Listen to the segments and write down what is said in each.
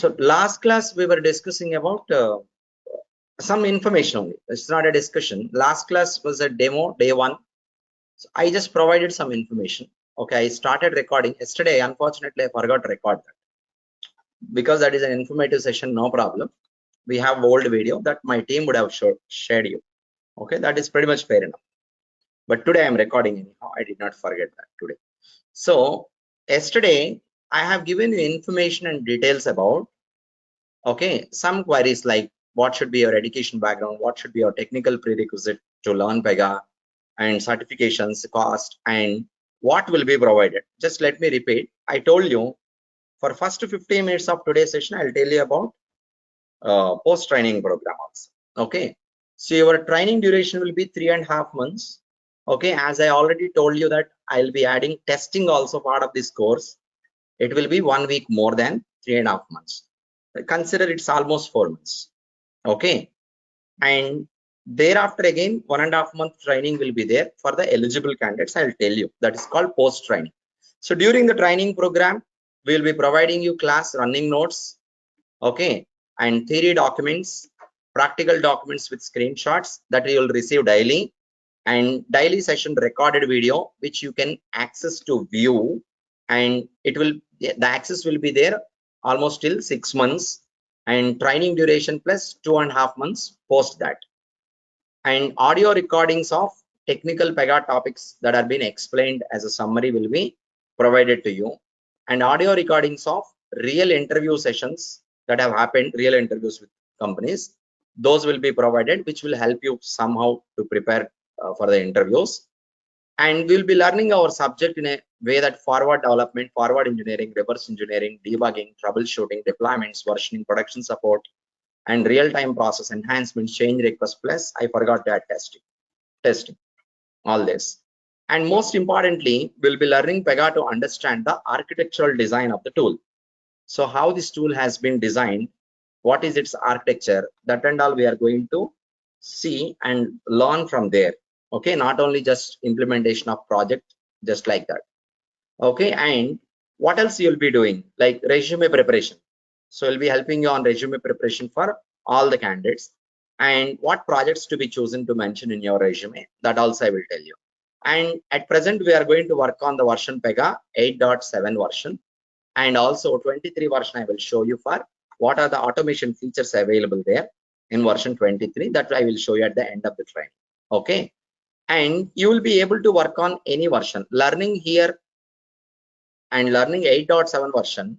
So last class we were discussing about some information only. It's not a discussion. Last class was a demo, day one. So I just provided some information. Okay, I started recording yesterday. Unfortunately, I forgot to record that because that is an informative session. No problem. We have old video that my team would have shared you. Okay, that is pretty much fair enough. But today I'm recording anyhow. I did not forget that today. So yesterday I have given you information and details about some queries like what should be your education background, what should be your technical prerequisite to learn PEGA, and certifications, cost, and what will be provided. Just let me repeat. I told you for first 15 minutes of today's session, I'll tell you about post-training program also. Okay, so your training duration will be 3.5 months. Okay, as I already told you that I'll be adding testing also part of this course. It will be 1 week more than 3.5 months. Consider it's almost 4 months. Okay, and thereafter again 1.5 month training will be there for the eligible candidates. I'll tell you that is called post training. So during the training program, we will be providing you class running notes, okay, and theory documents, practical documents with screenshots that you will receive daily, and daily session recorded video which you can access to view, and the access will be there almost till 6 months, and training duration plus 2.5 months post that, and audio recordings of technical PEGA topics that are being explained as a summary will be provided to you, and audio recordings of real interview sessions that have happened, real interviews with companies, those will be provided, which will help you somehow to prepare for the interviews. And we'll be learning our subject in a way that forward development, forward engineering, reverse engineering, debugging, troubleshooting, deployments, versioning, production support, and real-time process enhancements, change request, plus I forgot that testing, all this. And most importantly, we'll be learning PEGA to understand the architectural design of the tool. So how this tool has been designed, what is its architecture, that and all we are going to see and learn from there. Okay, not only just implementation of project, just like that. Okay, and what else you'll be doing, like resume preparation. So we'll be helping you on resume preparation for all the candidates, and what projects to be chosen to mention in your resume, that also I will tell you. And at present we are going to work on the version PEGA 8.7 version, and also 23 version I will show you for what are the automation features available there in version 23, that I will show you at the end of the training. Okay, and you will be able to work on any version. Learning here and learning 8.7 version,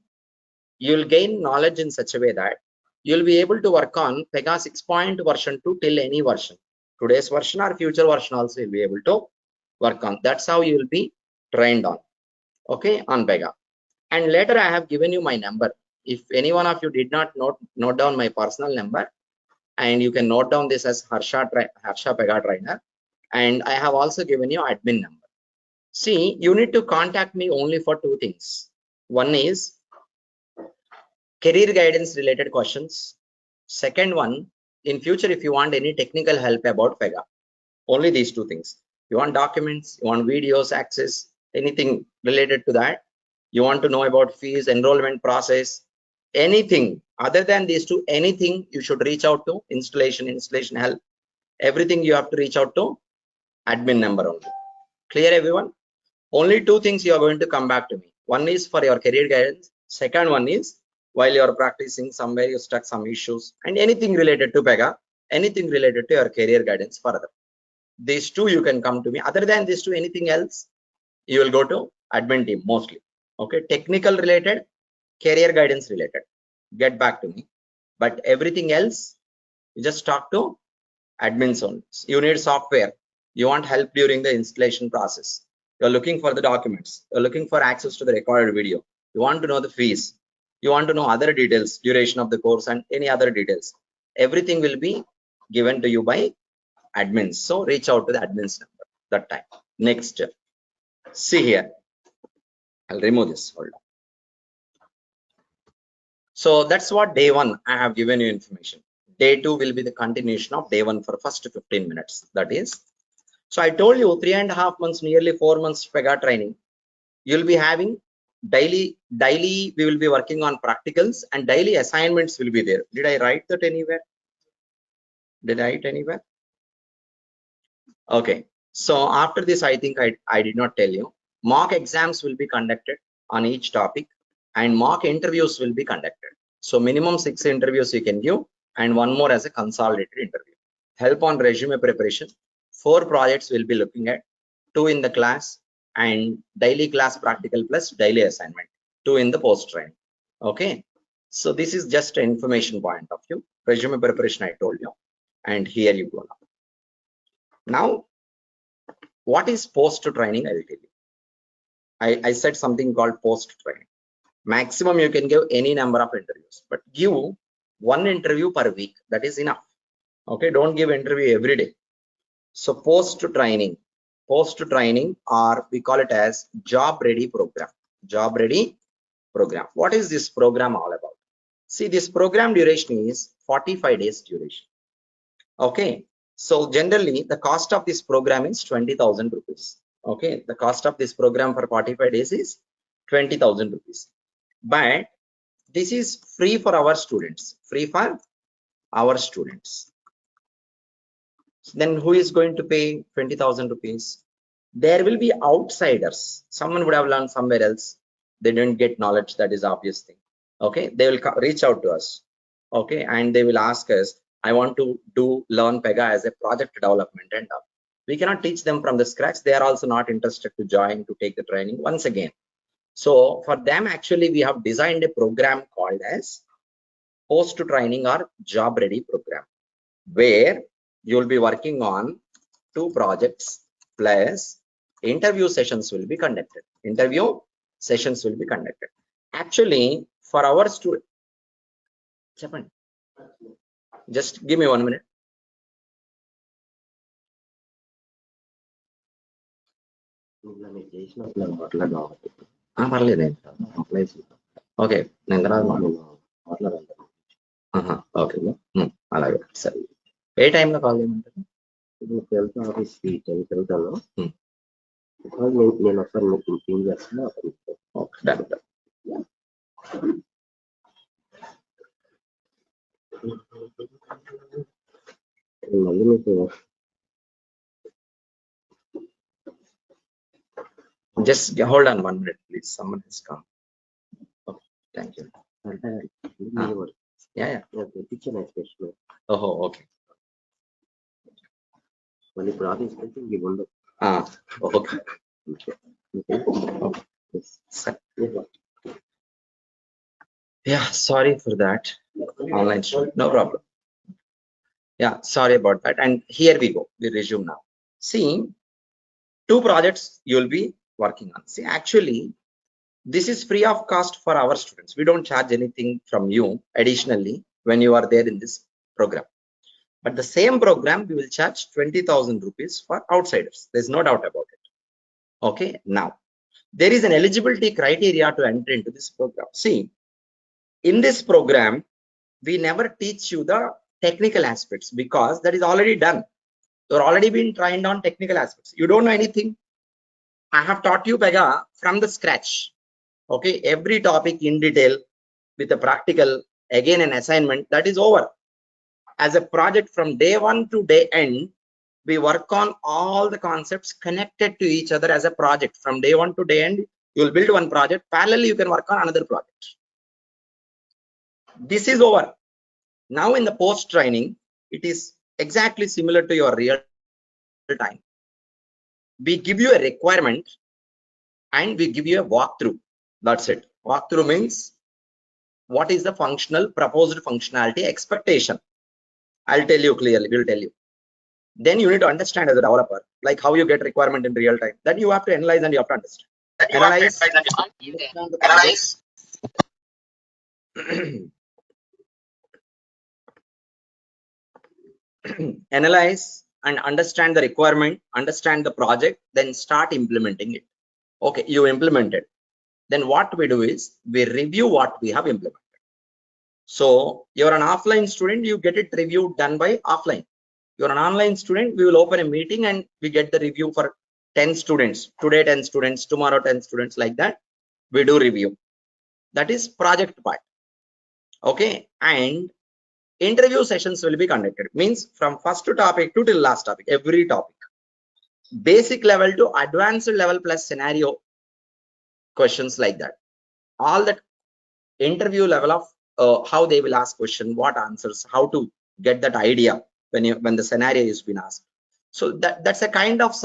you will gain knowledge in such a way that you will be able to work on PEGA 6 version 2 till any version. Today's version or future version also you'll be able to work on. That's how you will be trained on, okay, on PEGA. And later I have given you my number. If any one of you did not note down my personal number, and you can note down this as Harsha PEGA trainer, and I have also given you admin number. See, you need to contact me only for 2 things. One is career guidance related questions. Second one, in future if you want any technical help about PEGA, only these 2 things. You want documents, you want videos, access, anything related to that, you want to know about fees, enrollment process, anything other than these 2, anything you should reach out to installation help, everything you have to reach out to admin number only. Clear everyone? Only 2 things you are going to come back to me. One is for your career guidance, second one is while you are practicing somewhere you stuck some issues, and anything related to PEGA, anything related to your career guidance further. These 2 you can come to me. Other than these 2, anything else you will go to admin team mostly. Okay, technical related, career guidance related, get back to me. But everything else you just talk to admins only. You need software, you want help during the installation process, you're looking for the documents, you're looking for access to the recorded video, you want to know the fees, you want to know other details, duration of the course and any other details, everything will be given to you by admins. So reach out to the admins number that time. Next, see here, I'll remove this, hold on. So that's what day 1 I have given you information. Day 2 will be the continuation of day 1 for first 15 minutes. That is, so I told you 3.5 months, nearly 4 months PEGA training. You'll be having daily we will be working on practicals, and daily assignments will be there. Did I write that anywhere? Did I write anywhere? Okay. So after this, I think I did not tell you. Mock exams will be conducted on each topic, and mock interviews will be conducted. So minimum 6 interviews you can give, and one more as a consolidated interview. Help on resume preparation. 4 projects will be looking at, 2 in the class, and daily class practical plus daily assignment, 2 in the post training. Okay. So this is just an information point of view. Resume preparation I told you, and here you go now. Now, what is post training? I will tell you. I said something called post training. Maximum you can give any number of interviews, but give 1 interview per week. That is enough. Okay, don't give interview every day. So post training, or we call it as job ready program. Job ready program. What is this program all about? See, this program duration is 45 days duration. Okay, so generally the cost of this program is 20,000 rupees. Okay, the cost of this program for 45 days is 20,000 rupees. But this is free for our students. Free for our students. Then who is going to pay 20,000 rupees? There will be outsiders. Someone would have learned somewhere else. They didn't get knowledge. That is obvious thing. Okay, they will reach out to us. Okay, and they will ask us, I want to learn PEGA as a project development, and we cannot teach them from the scratch. They are also not interested to join to take the training once again. So for them, actually, we have designed a program called as post training or job ready program, where you will be working on 2 projects plus interview sessions will be conducted. Interview sessions will be conducted. Actually, for our student, just give me 1 minute. Okay, okay. అలాగే సరే. ఏ టైంలో call చేయమంటారు? తెలుసు office వెళ్తాను. నేను ఒకసారి మీకు phone చేస్తాను. Okay, done. మళ్ళీ మీకు just hold on 1 minute, please. Someone has come. Okay, thank you. Yeah. Okay, teacher expression. Oh, okay. When you brought this, you wonder. Okay. Yeah, sorry for that. Online student, no problem. Yeah, sorry about that. And here we go. We resume now. See, 2 projects you will be working on. See, actually, this is free of cost for our students. We don't charge anything from you additionally when you are there in this program. But the same program, we will charge 20,000 rupees for outsiders. There's no doubt about it. Okay, now, there is an eligibility criteria to enter into this program. See, in this program, we never teach you the technical aspects because that is already done. You're already been trained on technical aspects. You don't know anything. I have taught you PEGA from the scratch. Okay, every topic in detail with a practical, again an assignment, that is over. As a project from day 1 to day end, we work on all the concepts connected to each other as a project. From day 1 to day end, you will build one project. Parallelly, you can work on another project. This is over. Now in the post training, it is exactly similar to your real time. We give you a requirement and we give you a walkthrough. That's it. Walkthrough means what is the functional proposed functionality expectation. I'll tell you clearly. We'll tell you. Then you need to understand as a developer, like how you get requirement in real time. Then you have to analyze and you have to understand. Analyze. Analyze and understand the requirement, understand the project, then start implementing it. Okay, you implement it. Then what we do is we review what we have implemented. So you're an offline student, you get it reviewed done by offline. You're an online student, we will open a meeting and we get the review for 10 students. Today 10 students, tomorrow 10 students, like that. we do review. That is project part. Okay, and interview sessions will be conducted. Means from first topic to till last topic, every topic. Basic level to advanced level plus scenario questions like that. All that interview level of how they will ask question, what answers, how to get that idea when the scenario is been asked. So that's a kind of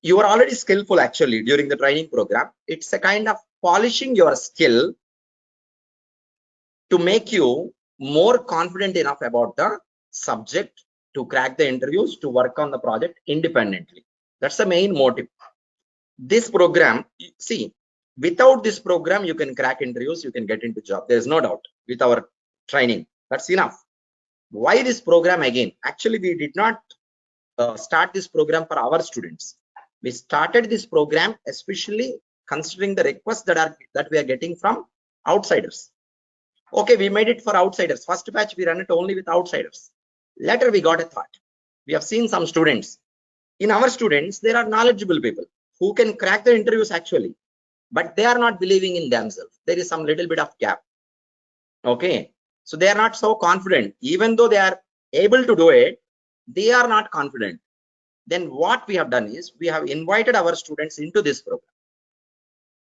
you are already skillful actually during the training program. It's a kind of polishing your skill to make you more confident enough about the subject to crack the interviews, to work on the project independently. That's the main motive. This program, see, without this program, you can crack interviews, you can get into job. There's no doubt with our training. That's enough. Why this program again? Actually, we did not start this program for our students. We started this program especially considering the requests that we are getting from outsiders. Okay, we made it for outsiders. First batch, we ran it only with outsiders. Later, we got a thought. We have seen some students. In our students, there are knowledgeable people who can crack the interviews actually, but they are not believing in themselves. There is some little bit of gap. Okay, so they are not so confident. Even though they are able to do it, they are not confident. Then what we have done is we have invited our students into this program,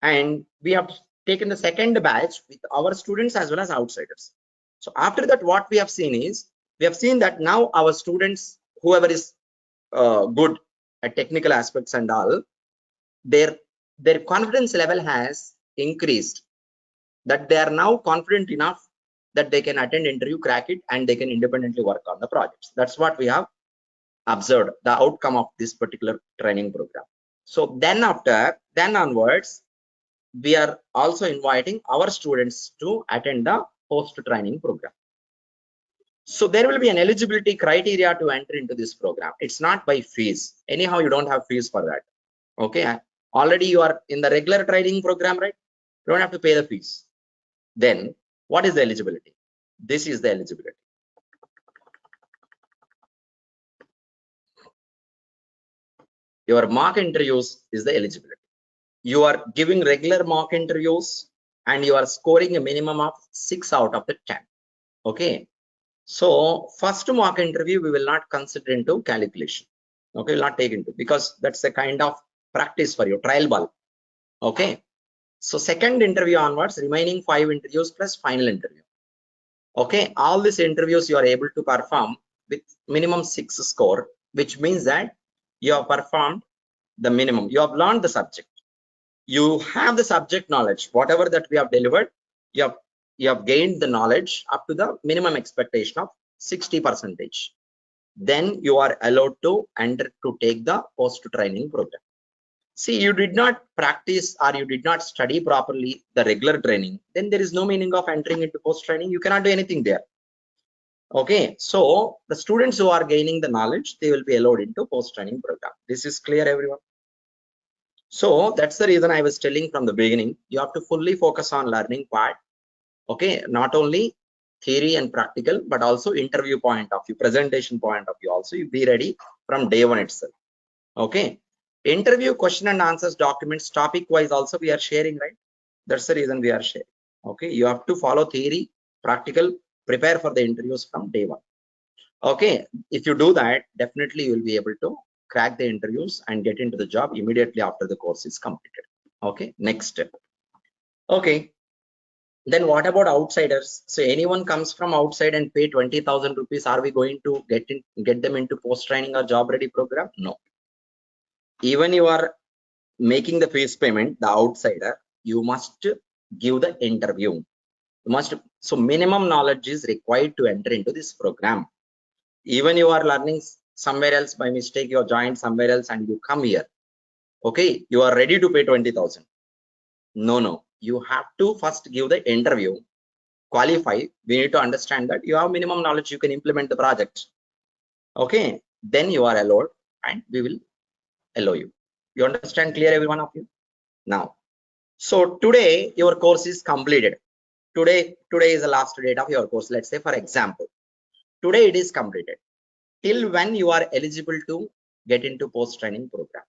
and we have taken the second batch with our students as well as outsiders. So after that, what we have seen is we have seen that now our students, whoever is good at technical aspects and all, their confidence level has increased, that they are now confident enough that they can attend interview, crack it, and they can independently work on the projects. That's what we have observed, the outcome of this particular training program. So then onwards, we are also inviting our students to attend the post training program. So there will be an eligibility criteria to enter into this program. It's not by fees. Anyhow, you don't have fees for that. Okay, already you are in the regular training program, right? You don't have to pay the fees. Then what is the eligibility? This is the eligibility. Your mock interviews is the eligibility. You are giving regular mock interviews and you are scoring a minimum of 6 out of the 10. Okay, so first mock interview we will not consider into calculation. Okay, we'll not take into, because that's a kind of practice for your trial ball. Okay, so second interview onwards, remaining 5 interviews plus final interview. Okay, all these interviews you are able to perform with minimum 6 score, which means that you have performed the minimum. You have learned the subject. You have the subject knowledge. Whatever that we have delivered, you have gained the knowledge up to the minimum expectation of 60%. Then you are allowed to enter to take the post training program. See, you did not practice or you did not study properly the regular training, then there is no meaning of entering into post training. You cannot do anything there. Okay, so the students who are gaining the knowledge, they will be allowed into post training program. This is clear, everyone? So that's the reason I was telling from the beginning, you have to fully focus on learning part. Okay, not only theory and practical, but also interview point of view, presentation point of view also. You be ready from day one itself. Okay, interview question and answers documents topic wise also we are sharing, right? That's the reason we are sharing. Okay, you have to follow theory, practical, prepare for the interviews from day one. Okay, if you do that, definitely you will be able to crack the interviews and get into the job immediately after the course is completed. Okay, next step. Okay, then what about outsiders? So anyone comes from outside and pay 20,000 rupees, are we going to get them into post training or job ready program? No. Even you are making the fees payment, the outsider, you must give the interview. You must, so minimum knowledge is required to enter into this program. Even you are learning somewhere else by mistake, you are joined somewhere else and you come here. Okay, you are ready to pay 20,000. No, you have to first give the interview, qualify. We need to understand that you have minimum knowledge, you can implement the project. Okay, then you are allowed and we will allow you. You understand clear, every one of you? Now, so today your course is completed. Today is the last date of your course. Let's say, for example, today it is completed. Till when you are eligible to get into post training program?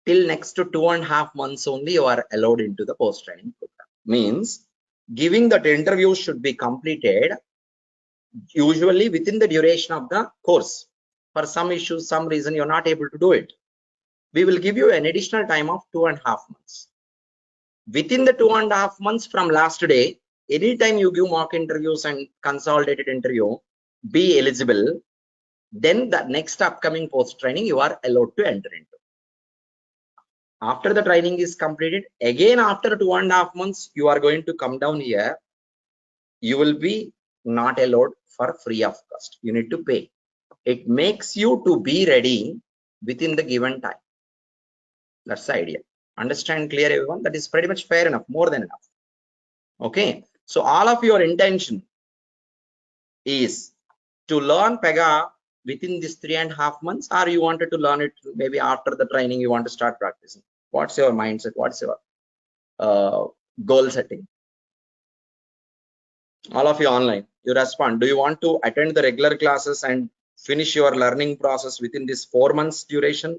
till next to 2.5 months only you are allowed into the post-training program. Means giving that interview should be completed usually within the duration of the course. For some issues, some reason you're not able to do it, we will give you an additional time of 2.5 months. Within the 2.5 months from last day, anytime you give mock interviews and consolidated interview, be eligible, then the next upcoming post training you are allowed to enter into. After the training is completed, again after 2.5 months, you are going to come down here. You will be not allowed for free of cost. You need to pay. It makes you to be ready within the given time. That's the idea. Understand clear, everyone? That is pretty much fair enough, more than enough. Okay. So all of your intention is to learn PEGA within this 3.5 months, or you wanted to learn it maybe after the training, you want to start practicing. What's your mindset? What's your goal setting? All of you online, you respond. Do you want to attend the regular classes and finish your learning process within this 4 months duration,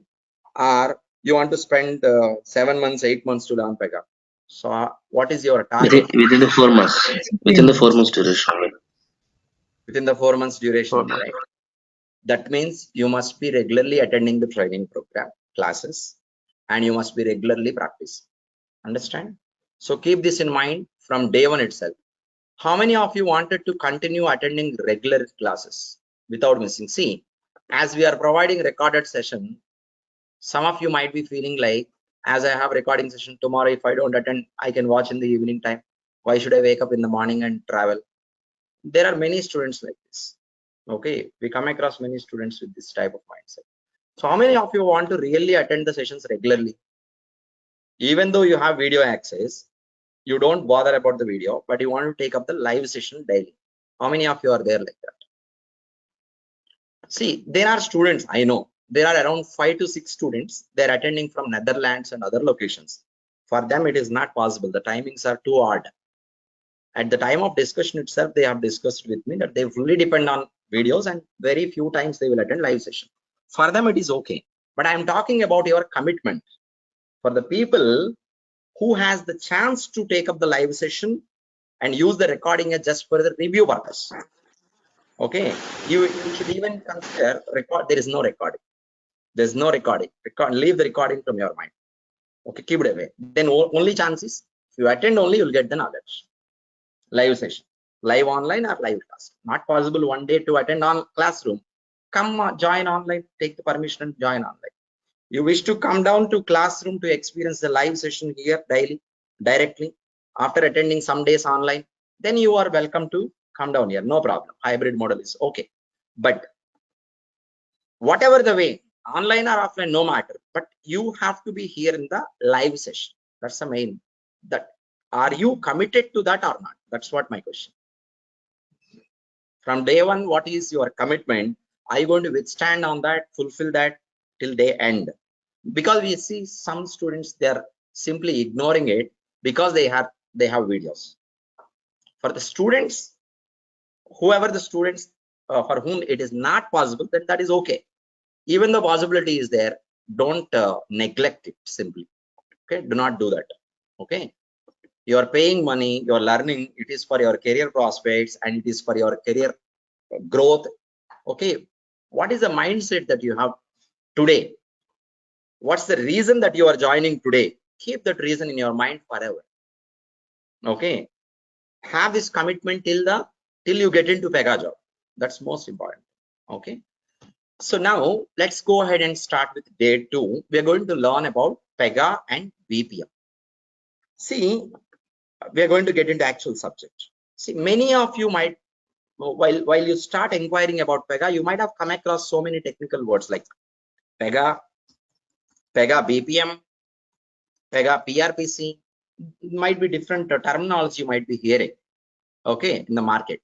or you want to spend 7 months, 8 months to learn PEGA? So what is your target? Within the 4 months. Within the 4 months duration. Within the 4 months duration only, right? That means you must be regularly attending the training program classes, and you must be regularly practicing. Understand? So keep this in mind from day one itself. How many of you wanted to continue attending regular classes without missing? See, as we are providing recorded session, some of you might be feeling like, as I have recording session tomorrow, if I don't attend, I can watch in the evening time. Why should I wake up in the morning and travel? There are many students like this. Okay, we come across many students with this type of mindset. So how many of you want to really attend the sessions regularly? Even though you have video access, you don't bother about the video, but you want to take up the live session daily. How many of you are there like that? See, there are students, I know, there are around 5 to 6 students, they're attending from Netherlands and other locations. For them, it is not possible. The timings are too hard. At the time of discussion itself, they have discussed with me that they fully depend on videos and very few times they will attend live session. For them, it is okay. But I'm talking about your commitment. For the people who has the chance to take up the live session and use the recording as just for the review purpose. Okay, you should even consider record. There is no recording. There's no recording. Leave the recording from your mind. Okay, keep it away. Then only chance is if you attend only, you'll get the knowledge. Live session, live online or live class. Not possible one day to attend on classroom. Come join online. Take the permission and join online. You wish to come down to classroom to experience the live session here daily, directly, after attending some days online, then you are welcome to come down here. No problem. Hybrid model is okay. But whatever the way, online or offline, no matter. But you have to be here in the live session. That's the main. That are you committed to that or not? That's what my question. From day one, what is your commitment? Are you going to withstand on that, fulfill that till day end? Because we see some students, they're simply ignoring it because they have videos. For the students, whoever the students for whom it is not possible, then that is okay. Even the possibility is there, don't neglect it simply. Okay, do not do that. Okay, you are paying money, you are learning, it is for your career prospects and it is for your career growth. Okay, what is the mindset that you have today? What's the reason that you are joining today? Keep that reason in your mind forever. Okay, have this commitment till you get into PEGA job. That's most important. Okay, so now let's go ahead and start with day 2. We are going to learn about PEGA and BPM. See, we are going to get into actual subject. See, many of you might, while you start inquiring about PEGA, you might have come across so many technical words like PEGA BPM, PEGA PRPC. Might be different terminology you might be hearing. Okay, in the market.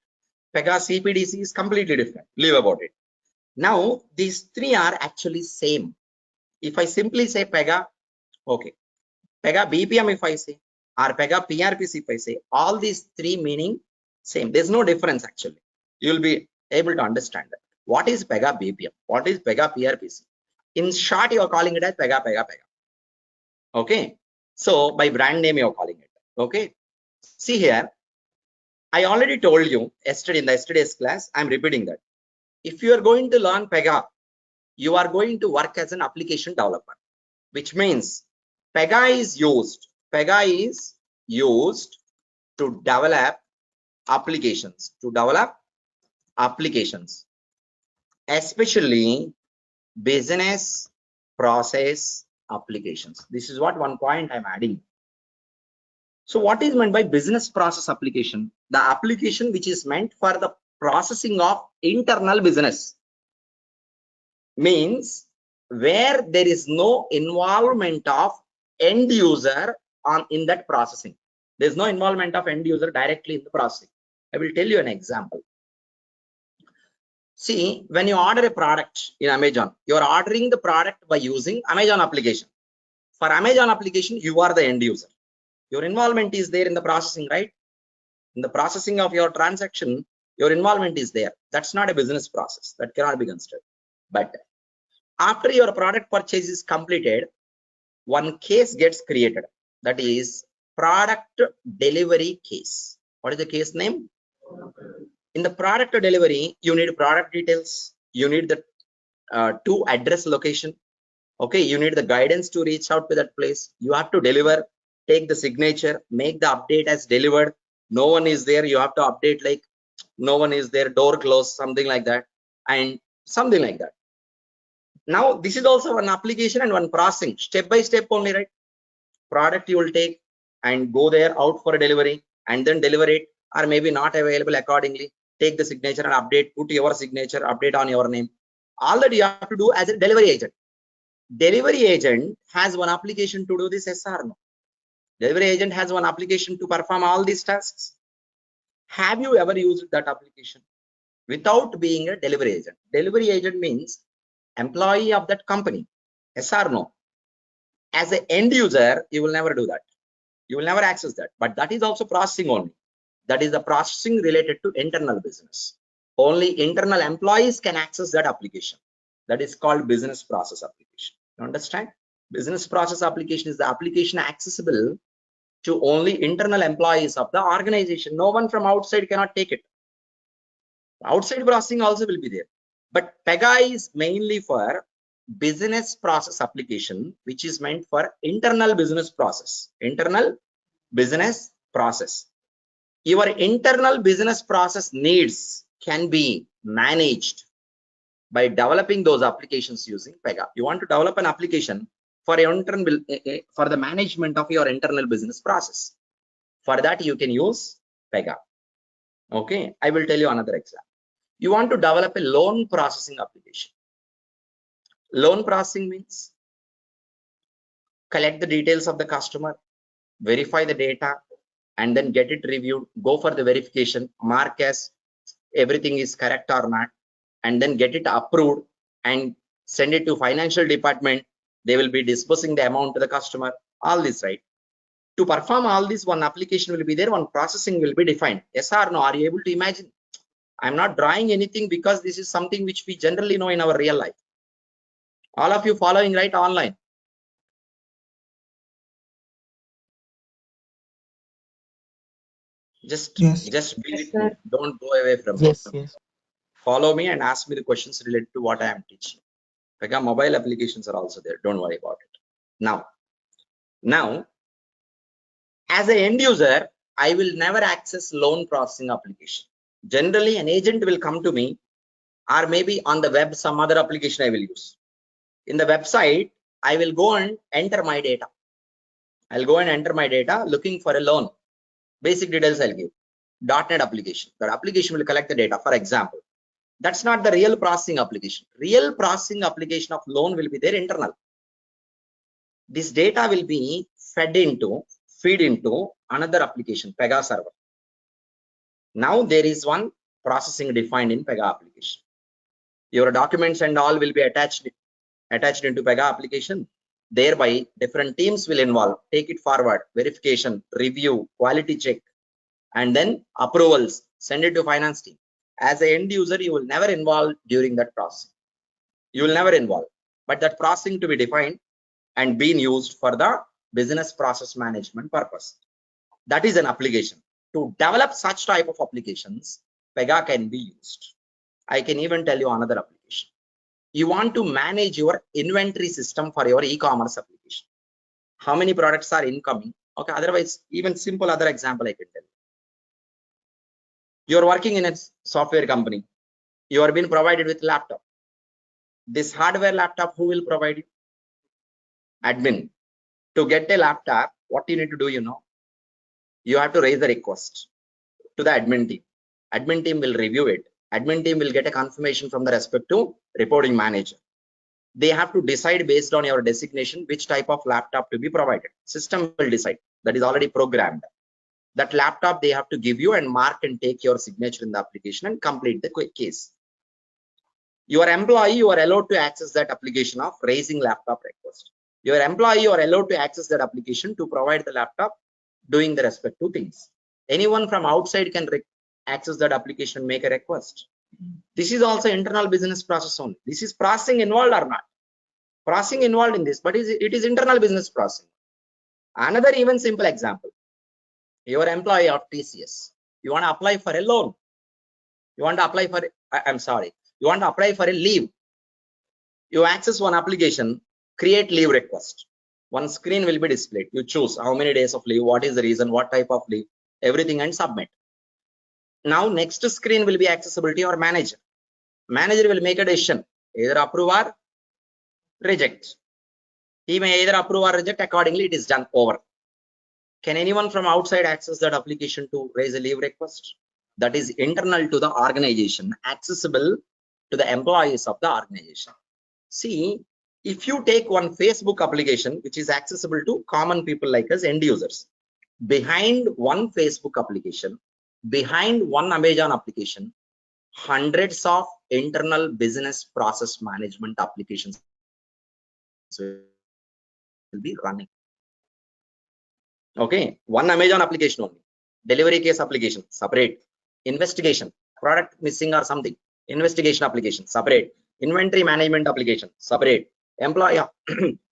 PEGA CPDC is completely different. Leave about it. Now, these three are actually same. If I simply say PEGA, okay, PEGA BPM if I say, or PEGA PRPC if I say, all these three meaning same. There's no difference actually. You'll be able to understand that. What is PEGA BPM? What is PEGA PRPC? In short, you are calling it as PEGA. Okay. So by brand name, you're calling it. Okay. See here, I already told you yesterday in the yesterday's class, I'm repeating that. If you are going to learn PEGA, you are going to work as an application developer, which means PEGA is used to develop applications, especially business process applications. This is what one point I'm adding. So what is meant by business process application? The application which is meant for the processing of internal business, means where there is no involvement of end user in that processing. There's no involvement of end user directly in the processing. I will tell you an example. See, when you order a product in Amazon, you are ordering the product by using Amazon application. For Amazon application, you are the end user. Your involvement is there in the processing, right? In the processing of your transaction, your involvement is there. That's not a business process. That cannot be considered. But after your product purchase is completed, one case gets created. That is product delivery case. What is the case name? In the product delivery, you need product details. You need the to address location. Okay, you need the guidance to reach out to that place. You have to deliver, take the signature, make the update as delivered. No one is there, you have to update like no one is there, door closed, something like that, and something like that. Now this is also one application and one processing, step by step only, right? Product you will take and go there out for a delivery and then deliver it, or maybe not available accordingly. Take the signature and update, put your signature, update on your name. All that you have to do as a delivery agent. Delivery agent has one application to do this, yes or no? Delivery agent has one application to perform all these tasks. Have you ever used that application without being a delivery agent? Delivery agent means employee of that company, yes or no? As an end user, you will never do that. You will never access that. But that is also processing only. That is the processing related to internal business. Only internal employees can access that application. That is called business process application. You understand? Business process application is the application accessible to only internal employees of the organization. No one from outside cannot take it. Outside processing also will be there. But PEGA is mainly for business process application, which is meant for internal business process. Internal business process. Your internal business process needs can be managed by developing those applications using PEGA. You want to develop an application for the management of your internal business process. For that, you can use PEGA. Okay, I will tell you another example. You want to develop a loan processing application. Loan processing means collect the details of the customer, verify the data, and then get it reviewed, go for the verification, mark as everything is correct or not, and then get it approved and send it to financial department. They will be disbursing the amount to the customer. All this, right? To perform all this, one application will be there, one processing will be defined. Yes or no? Are you able to imagine? I'm not drawing anything because this is something which we generally know in our real life. All of you following, right? Online. Just be with me. Don't go away from me. Yes. Follow me and ask me the questions related to what I am teaching. PEGA mobile applications are also there. Don't worry about it. Now, as an end user, I will never access loan processing application. Generally, an agent will come to me, or maybe on the web, some other application I will use. In the website, I will go and enter my data. I'll go and enter my data looking for a loan. Basic details I'll give. .NET application. That application will collect the data. For example, that's not the real processing application. Real processing application of loan will be there internal. This data will be feed into another application, PEGA server. Now there is one processing defined in PEGA application. Your documents and all will be attached into PEGA application. Thereby, different teams will involve, take it forward, verification, review, quality check, and then approvals, send it to finance team. As an end user, you will never involve during that process. You will never involve, but that processing to be defined and being used for the business process management purpose. That is an application. To develop such type of applications, PEGA can be used. I can even tell you another application. You want to manage your inventory system for your e-commerce application. How many products are incoming? Okay, otherwise, even simple other example I can tell you. You're working in a software company. You are being provided with laptop. This hardware laptop, who will provide you? Admin. To get a laptop, what you need to do, you have to raise a request to the admin team. Admin team will review it. Admin team will get a confirmation from the respective reporting manager. They have to decide based on your designation which type of laptop to be provided. System will decide. That is already programmed. That laptop they have to give you and mark and take your signature in the application and complete the case. Your employee, you are allowed to access that application of raising laptop request. Your employee, you are allowed to access that application to provide the laptop doing the respective things. Anyone from outside can access that application, make a request. This is also internal business process only. This is processing involved or not? Processing involved in this, but it is internal business processing. Another even simple example. Your employee of TCS, you want to apply for a loan. You want to apply for, you want to apply for a leave. You access one application, create leave request. One screen will be displayed. You choose how many days of leave, what is the reason, what type of leave, everything, and submit. Now next screen will be accessible to your manager. Manager will make a decision, either approve or reject. He may either approve or reject. Accordingly, it is done over. Can anyone from outside access that application to raise a leave request? That is internal to the organization, accessible to the employees of the organization. See, if you take one Facebook application, which is accessible to common people like us, end users, behind one Facebook application, behind one Amazon application, hundreds of internal business process management applications will be running. Okay, one Amazon application only. Delivery case application, separate. Investigation, product missing or something, investigation application, separate. Inventory management application, separate. Employee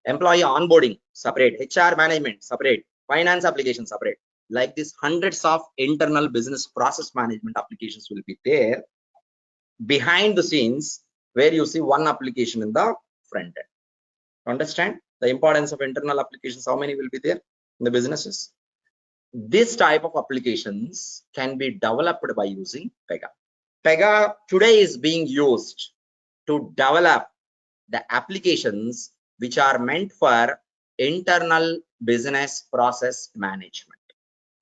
onboarding, separate. HR management, separate. Finance application, separate. Like this, hundreds of internal business process management applications will be there behind the scenes, where you see one application in the front end. Understand the importance of internal applications? How many will be there in the businesses? This type of applications can be developed by using PEGA. PEGA today is being used to develop the applications which are meant for internal business process management.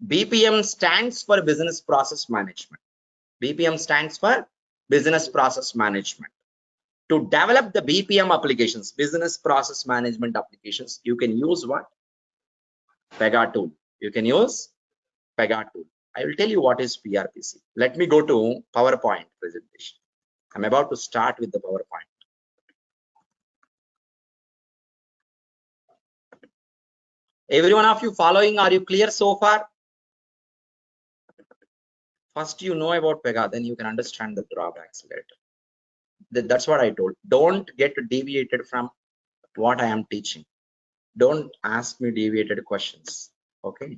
BPM stands for business process management. BPM stands for business process management. To develop the BPM applications, business process management applications, you can use what? PEGA tool. You can use PEGA tool. I will tell you what is PRPC. Let me go to PowerPoint presentation. I'm about to start with the PowerPoint. Every one of you following, are you clear so far? First, you know about PEGA, then you can understand the drawbacks later. That's what I told. Don't get deviated from what I am teaching. Don't ask me deviated questions. Okay.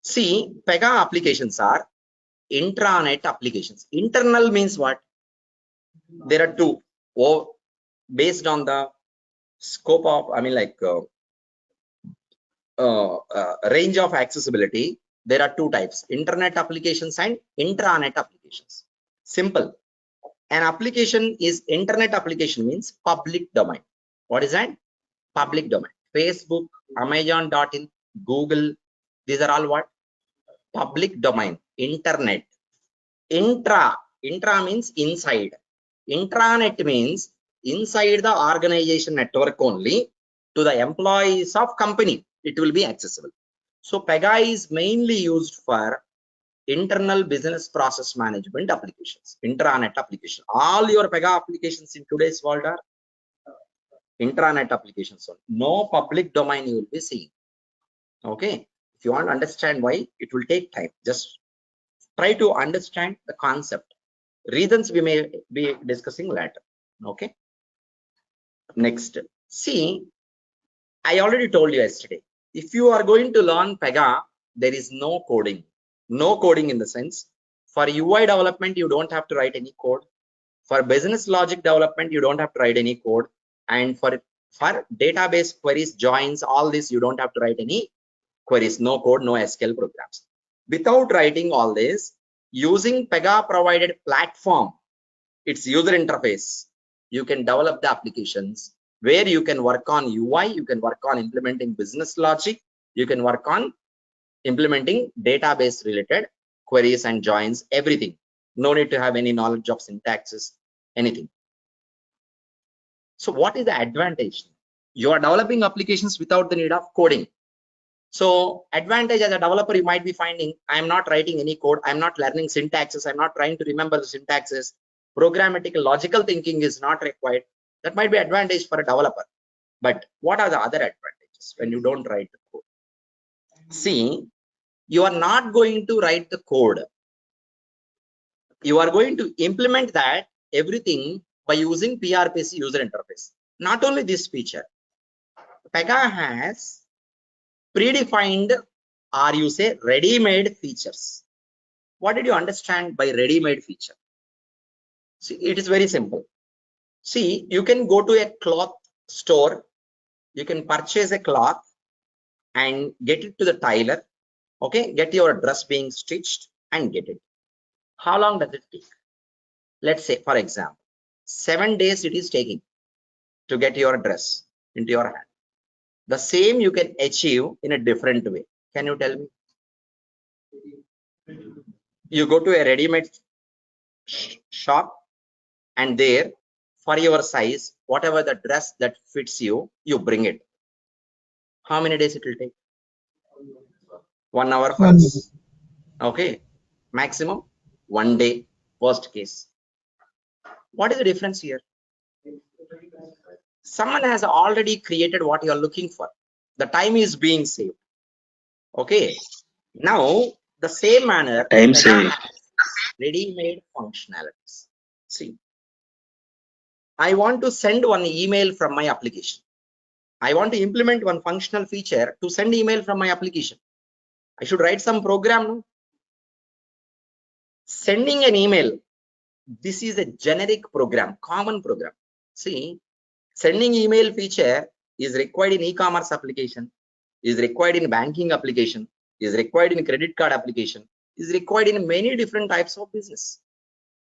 See, PEGA applications are intranet applications. Internal means what? There are two. Based on the scope of, range of accessibility, there are two types: internet applications and intranet applications. Simple. An application is internet application means public domain. What is that? Public domain. Facebook, Amazon.in, Google, these are all what? Public domain. Internet. Intra means inside. Intranet means inside the organization network only, to the employees of company it will be accessible. So PEGA is mainly used for internal business process management applications, intranet application. All your PEGA applications in today's world are intranet applications. No public domain you will be seeing. Okay, if you want to understand why, it will take time. Just try to understand the concept. Reasons we may be discussing later. Okay, next, see, I already told you yesterday, if you are going to learn PEGA, there is no coding. No coding in the sense, for UI development, you don't have to write any code. For business logic development, you don't have to write any code. And for database queries, joins, all this, you don't have to write any queries, no code, no SQL programs. Without writing all this, using PEGA provided platform, its user interface, you can develop the applications where you can work on UI, you can work on implementing business logic, you can work on implementing database related queries and joins, everything. No need to have any knowledge of syntaxes, anything. So what is the advantage? You are developing applications without the need of coding. So advantage as a developer, you might be finding, I'm not writing any code, I'm not learning syntaxes, I'm not trying to remember the syntaxes, programmatic logical thinking is not required. That might be advantage for a developer. But what are the other advantages when you don't write the code? See, you are not going to write the code. You are going to implement that everything by using PRPC user interface. Not only this feature, PEGA has predefined, or you say ready-made features. What did you understand by ready-made feature? See, it is very simple. See, you can go to a cloth store, you can purchase a cloth and get it to the tailor, okay, get your dress being stitched and get it. How long does it take? Let's say, for example, 7 days it is taking to get your dress into your hand. The same you can achieve in a different way. Can you tell me? You go to a ready-made shop and there, for your size, whatever the dress that fits you, you bring it. How many days it will take? 1 hour for us. Okay, maximum 1 day, worst case. What is the difference here? Someone has already created what you are looking for. The time is being saved. Okay, now the same manner, Time PEGA saving. has ready-made functionalities. See, I want to send one email from my application. I want to implement one functional feature to send email from my application. I should write some program. No? Sending an email, this is a generic program, common program. See, sending email feature is required in e-commerce application, is required in banking application, is required in credit card application, is required in many different types of business.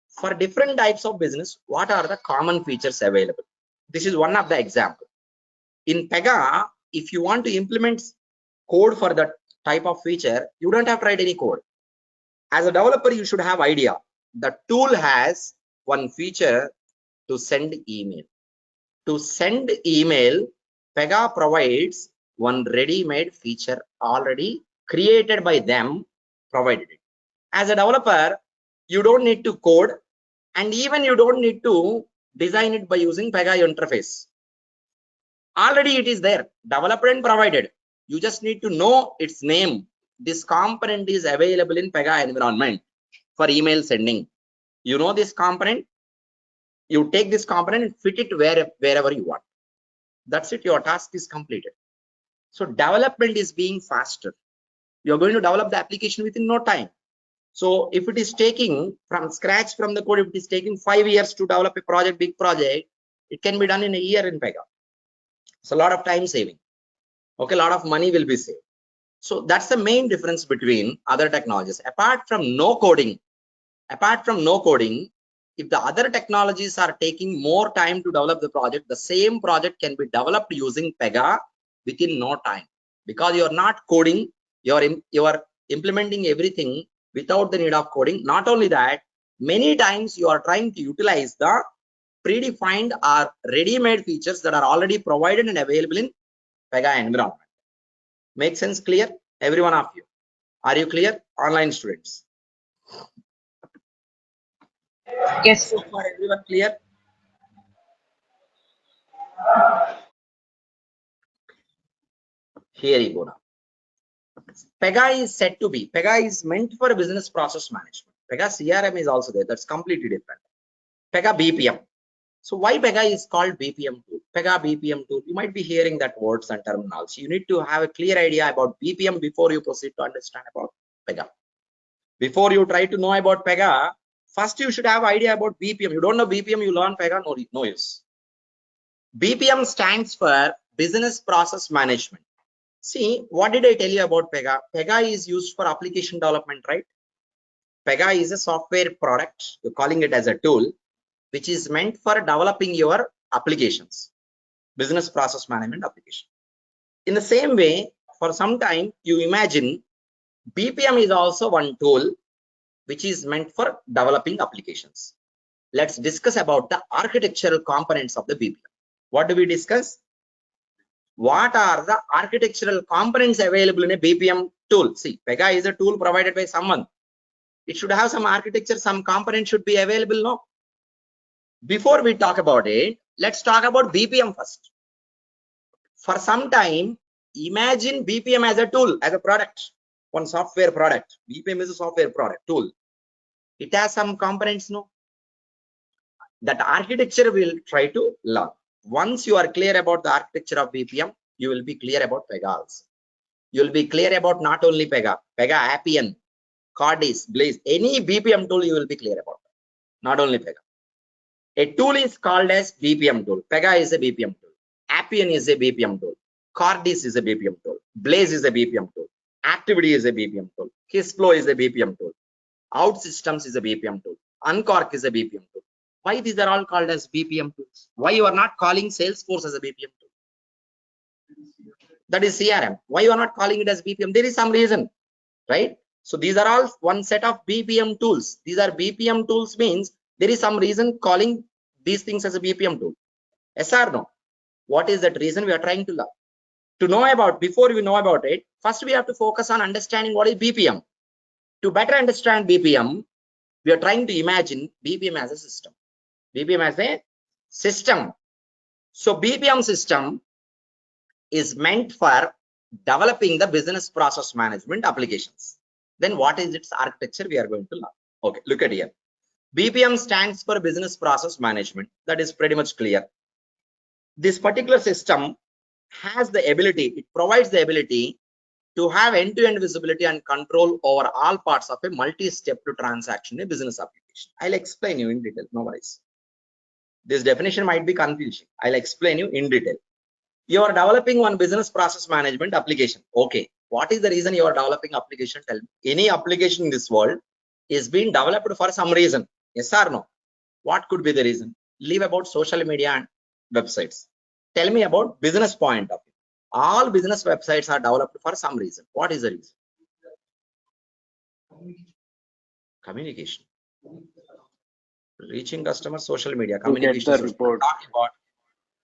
For different types of business, what are the common features available? This is one of the example. In PEGA, if you want to implement code for that type of feature, you don't have to write any code. As a developer, you should have idea. The tool has one feature to send email. To send email, PEGA provides one ready-made feature already created by them, provided it. As a developer, you don't need to code, and even you don't need to design it by using PEGA interface. Already it is there, developed and provided. You just need to know its name. This component is available in PEGA environment for email sending. You know this component, you take this component and fit it wherever you want. That's it, your task is completed. So development is being faster. You're going to develop the application within no time. So if it is taking from scratch from the code, if it is taking 5 years to develop a project, big project, it can be done in a year in PEGA. It's a lot of time saving. Okay, a lot of money will be saved. So that's the main difference between other technologies. Apart from no coding, if the other technologies are taking more time to develop the project, the same project can be developed using PEGA within no time, because you are not coding, you are implementing everything without the need of coding. Not only that, many times you are trying to utilize the predefined or ready-made features that are already provided and available in PEGA environment. Make sense? Clear? Every one of you. Are you clear? Online students. Yes. So far, everyone clear? Here you go now. PEGA is said to be, PEGA is meant for business process management. PEGA CRM is also there. That's completely different. PEGA BPM. So why PEGA is called BPM tool? PEGA BPM tool. You might be hearing that words and terminology. You need to have a clear idea about BPM before you proceed to understand about PEGA. Before you try to know about PEGA, first you should have idea about BPM. You don't know BPM, you learn PEGA, no use. BPM stands for Business Process Management. See, what did I tell you about PEGA? PEGA is used for application development, right? PEGA is a software product. You're calling it as a tool, which is meant for developing your applications, business process management application. In the same way, for some time, you imagine BPM is also one tool which is meant for developing applications. Let's discuss about the architectural components of the BPM. What do we discuss? What are the architectural components available in a BPM tool? See, PEGA is a tool provided by someone. It should have some architecture, some components should be available, no? Before we talk about it, let's talk about BPM first. For some time, imagine BPM as a tool, as a product, one software product. BPM is a software product tool. It has some components, no? That architecture will try to learn. Once you are clear about the architecture of BPM, you will be clear about PEGA also. You will be clear about not only PEGA, Appian, Cordis, Blaze, any BPM tool you will be clear about, not only PEGA. A tool is called as BPM tool. PEGA is a BPM tool. Appian is a BPM tool. Cordis is a BPM tool. Blaze is a BPM tool. Activity is a BPM tool. Hisflow is a BPM tool. OutSystems is a BPM tool. Uncork is a BPM tool. Why these are all called as BPM tools? Why you are not calling Salesforce as a BPM tool? That is CRM. Why you are not calling it as BPM? There is some reason, right? So these are all one set of BPM tools. These are BPM tools means there is some reason calling these things as a BPM tool. Yes or no? What is that reason we are trying to learn? To know about, before we know about it, first we have to focus on understanding what is BPM. To better understand BPM, we are trying to imagine BPM as a system. BPM as a system. So BPM system is meant for developing the business process management applications. Then what is its architecture we are going to learn. Okay, look at here. BPM stands for business process management. That is pretty much clear. This particular system has the ability, it provides the ability to have end-to-end visibility and control over all parts of a multi-step to transaction in a business application. I'll explain you in detail, no worries. This definition might be confusing. I'll explain you in detail. You are developing one business process management application. Okay, what is the reason you are developing application? Tell me. Any application in this world is being developed for some reason. Yes or no? What could be the reason? Leave about social media and websites. Tell me about business point of view. All business websites are developed for some reason. What is the reason? Communication. Reaching customers, social media, communication. To get the report, about,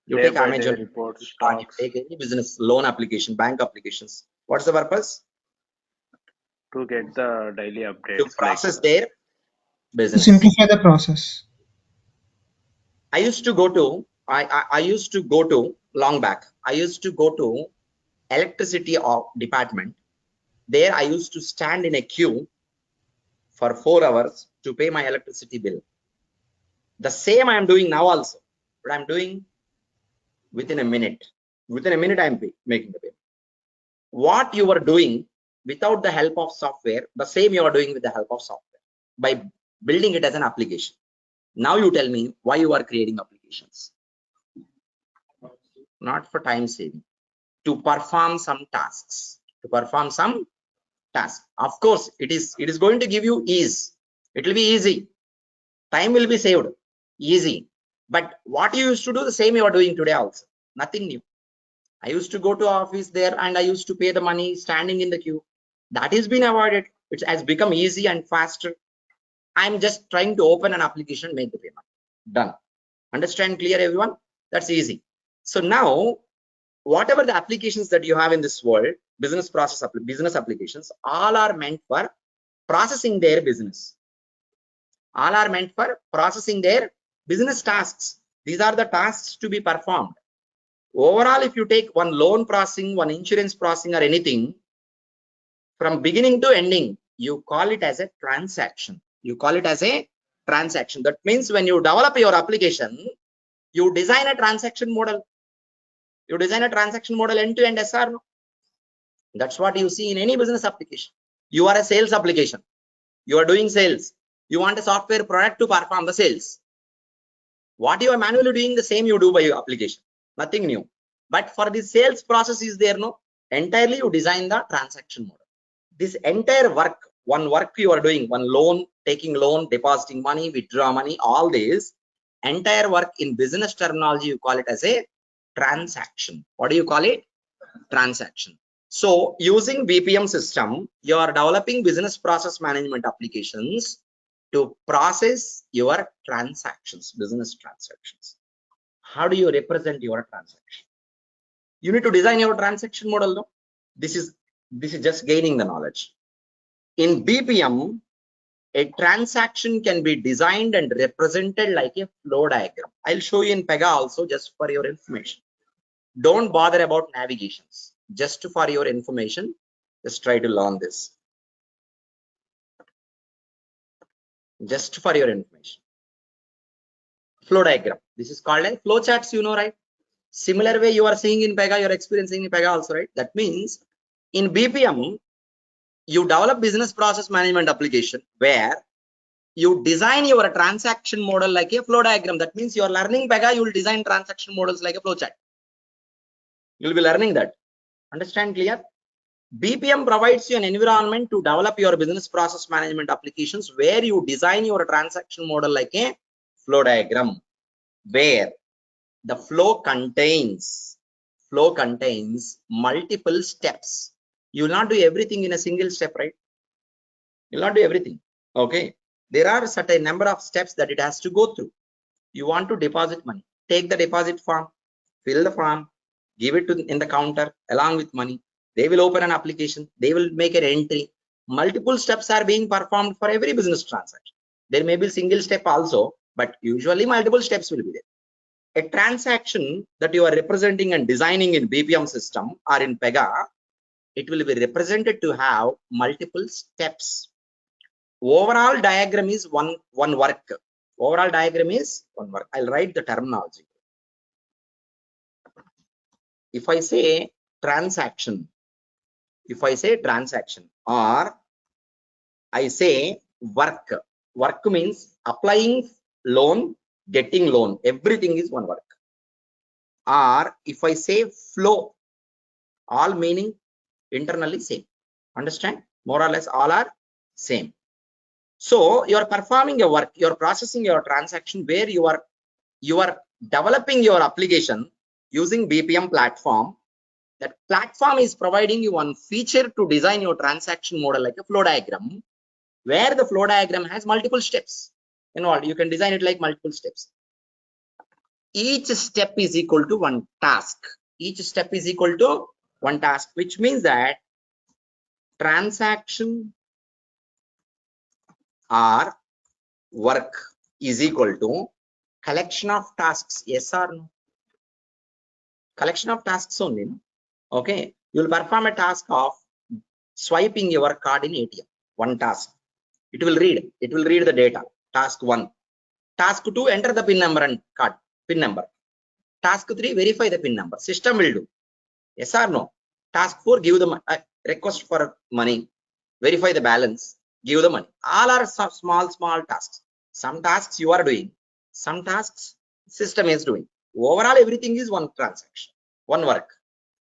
you day take by day Amazon report, or you stocks, take any business loan application, bank applications. What's the purpose? to get the daily To updates. Like process their To business. simplify the process. I used to go to long back. I used to go to electricity department. There I used to stand in a queue for 4 hours to pay my electricity bill. The same I am doing now also, but I'm doing within a minute. Within a minute I'm making the payment. What you are doing without the help of software, the same you are doing with the help of software by building it as an application. Now you tell me why you are creating applications. Not for time saving, to perform some tasks. Of course, it is going to give you ease. It will be easy. Time will be saved. Easy. But what you used to do, the same you are doing today also. Nothing new. I used to go to office there and I used to pay the money standing in the queue. That has been avoided. It has become easy and faster. I'm just trying to open an application, make the payment. Done. Understand clear, everyone? That's easy. So now, whatever the applications that you have in this world, business applications, all are meant for processing their business. All are meant for processing their business tasks. These are the tasks to be performed. Overall, if you take one loan processing, one insurance processing, or anything, from beginning to ending, you call it as a transaction. You call it as a transaction. That means when you develop your application, You design a transaction model. You design a transaction model end-to-end, yes or no? That's what you see in any business application. You are a sales application. You are doing sales. You want a software product to perform the sales. What you are manually doing, the same you do by your application. Nothing new. But for the sales process is there, no? Entirely you design the transaction model. This entire work, one work you are doing, one loan, taking loan, depositing money, withdraw money, all this entire work in business terminology, you call it as a transaction. What do you call it? Transaction. So using BPM system, you are developing business process management applications to process your transactions, business transactions. How do you represent your transaction? You need to design your transaction model. No? This is just gaining the knowledge. In BPM, a transaction can be designed and represented like a flow diagram. I'll show you in PEGA also, just for your information. Don't bother about navigations. Just for your information, just try to learn this. Just for your information. Flow diagram. This is called a flow charts, you know, right? Similar way you are seeing in PEGA, you're experiencing in PEGA also, right? That means in BPM, you develop business process management application where you design your transaction model like a flow diagram. That means you are learning PEGA, you will design transaction models like a flow chart. You'll be learning that. Understand clear? BPM provides you an environment to develop your business process management applications where you design your transaction model like a flow diagram, where the flow contains multiple steps. You will not do everything in a single step, right? You will not do everything. Okay. There are certain number of steps that it has to go through. You want to deposit money. Take the deposit form, fill the form, give it to in the counter along with money. They will open an application. They will make an entry. Multiple steps are being performed for every business transaction. There may be single step also, but usually multiple steps will be there. A transaction that you are representing and designing in BPM system or in PEGA, it will be represented to have multiple steps. Overall diagram is one work. Overall diagram is one work. I'll write the terminology. If I say transaction, or I say work means applying loan, getting loan, everything is one work. Or if I say flow, all meaning internally same. Understand? More or less all are same. So you are performing a work, you are processing your transaction where you are developing your application using BPM platform. That platform is providing you one feature to design your transaction model like a flow diagram, where the flow diagram has multiple steps involved. You can design it like multiple steps. Each step is equal to one task. Each step is equal to one task, which means that transaction or work is equal to collection of tasks. Yes or no? Collection of tasks only. Okay, you will perform a task of swiping your card in ATM. One task. It will read the data. Task 1. Task 2, enter the PIN number and card PIN number. Task 3, verify the PIN number. System will do. Yes or no? Task 4, give the request for money. Verify the balance. Give the money. All are small tasks. Some tasks you are doing. Some tasks system is doing. Overall, everything is one transaction, one work.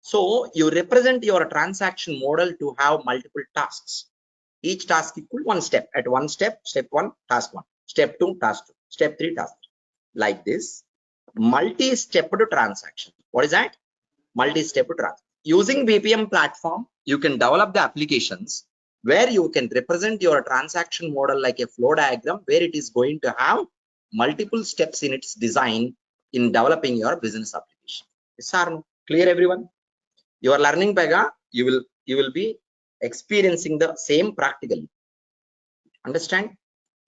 So you represent your transaction model to have multiple tasks. Each task equal one step. At one step, step 1, task 1. Step 2, task 2. Step 3, task 3. Like this, multi-stepped transaction. What is that? Multi-step transaction. Using BPM platform, you can develop the applications where you can represent your transaction model like a flow diagram, where it is going to have multiple steps in its design in developing your business application. Yes or no? Clear, everyone? You are learning PEGA, you will be experiencing the same practically. Understand?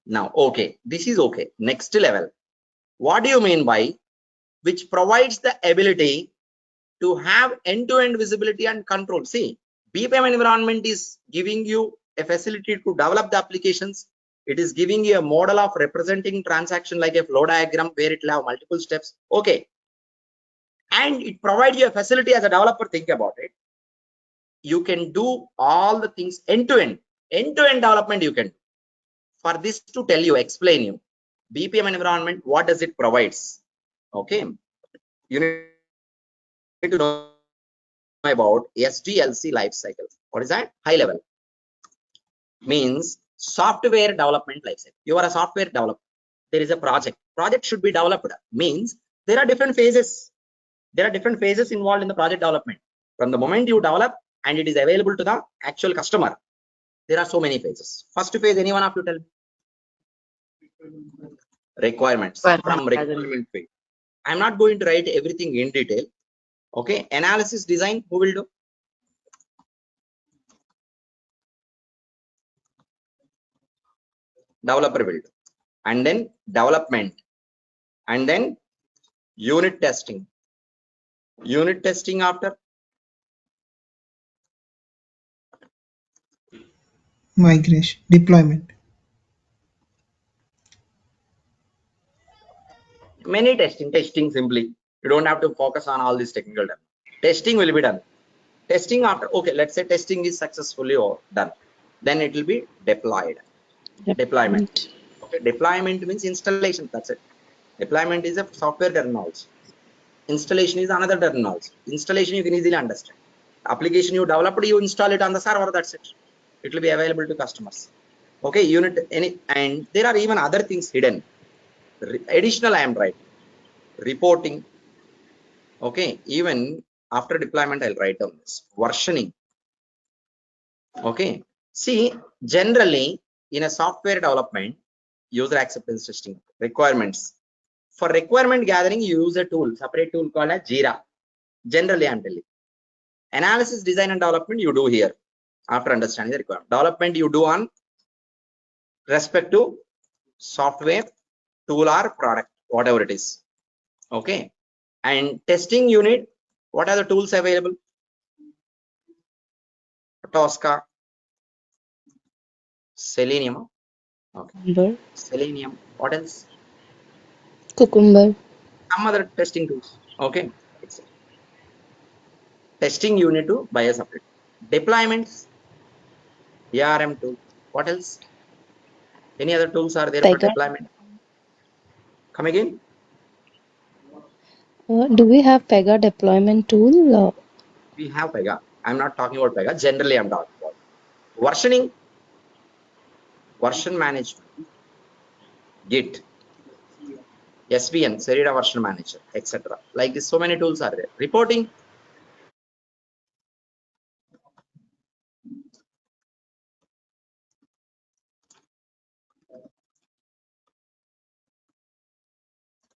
Now, okay, this is okay. Next level. What do you mean by which provides the ability to have end-to-end visibility and control? See, BPM environment is giving you a facility to develop the applications It is giving you a model of representing transaction like a flow diagram where it will have multiple steps. Okay. And it provides you a facility as a developer. Think about it. You can do all the things end-to-end development you can do. For this to tell you, explain you, BPM environment, what does it provides? Okay. You need to know about SDLC life cycle. What is that? High level. Means software development life cycle. You are a software developer. There is a project. Project should be developed. Means there are different phases. There are different phases involved in the project development. From the moment you develop and it is available to the actual customer, there are so many phases. First phase, anyone of you tell me? Requirements. From requirement phase. I'm not going to write everything in detail. Okay. Analysis design, who will do? Developer will do. And then development. And then unit testing. Unit testing after? Migration, deployment. Many testing simply. You don't have to focus on all this technical done. Testing will be done. Testing after, okay, let's say testing is successfully done. Then it will be deployed. Deployment. Okay, deployment means installation. That's it. Deployment is a software terminology. Installation is another terminology. Installation you can easily understand. Application you developed, you install it on the server. That's it. It will be available to customers. Okay, unit and there are even other things hidden. Additional I am writing. Reporting. Okay, even after deployment, I'll write down this. Versioning. Okay, see, generally in a software development, user acceptance testing requirements. For requirement gathering, you use a tool, separate tool called as Jira. Generally, I'm telling. Analysis, design, and development you do here after understanding the requirement. Development you do on respect to software, tool, or product, whatever it is. Okay, and testing unit, what are the tools available? Tosca, Selenium. Okay. Selenium. What else? Cucumber. Some other testing tools. Okay. Testing you need to buy a separate. Deployments, ARM tool. What else? Any other tools are there for PEGA. deployment? Come again. Do we have PEGA deployment tool? We have PEGA. I'm not talking about PEGA. Generally, I'm talking about versioning, version management, Git, SVN, Serida version manager, etc. Like this, so many tools are there. Reporting.